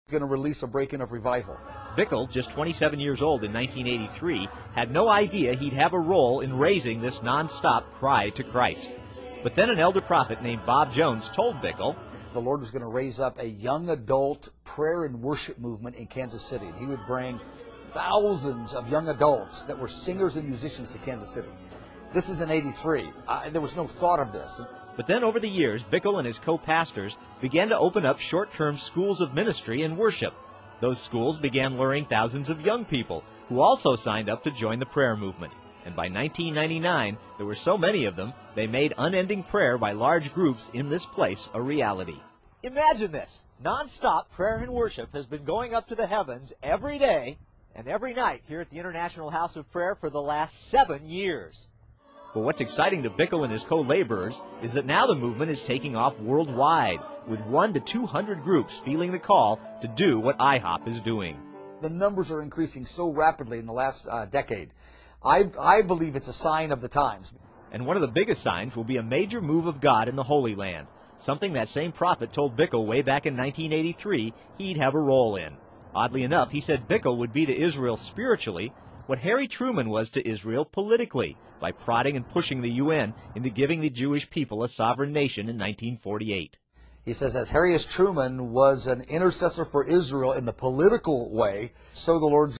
going to release a break-in of revival. Bickle, just 27 years old in 1983, had no idea he'd have a role in raising this non-stop cry to Christ. But then an elder prophet named Bob Jones told Bickle the Lord was going to raise up a young adult prayer and worship movement in Kansas City. He would bring thousands of young adults that were singers and musicians to Kansas City. This is in '83. There was no thought of this. But then over the years, Bickle and his co-pastors began to open up short-term schools of ministry and worship. Those schools began luring thousands of young people who also signed up to join the prayer movement. And by 1999, there were so many of them, they made unending prayer by large groups in this place a reality. Imagine this. Non-stop prayer and worship has been going up to the heavens every day and every night here at the International House of Prayer for the last 7 years. But what's exciting to Bickle and his co-laborers is that now the movement is taking off worldwide, with 100 to 200 groups feeling the call to do what IHOP is doing. The numbers are increasing so rapidly in the last decade. I believe it's a sign of the times. And one of the biggest signs will be a major move of God in the Holy Land, something that same prophet told Bickle way back in 1983 he'd have a role in. Oddly enough, he said Bickle would be to Israel spiritually what Harry Truman was to Israel politically, by prodding and pushing the UN into giving the Jewish people a sovereign nation in 1948. He says, as Harry S. Truman was an intercessor for Israel in the political way, so the Lord's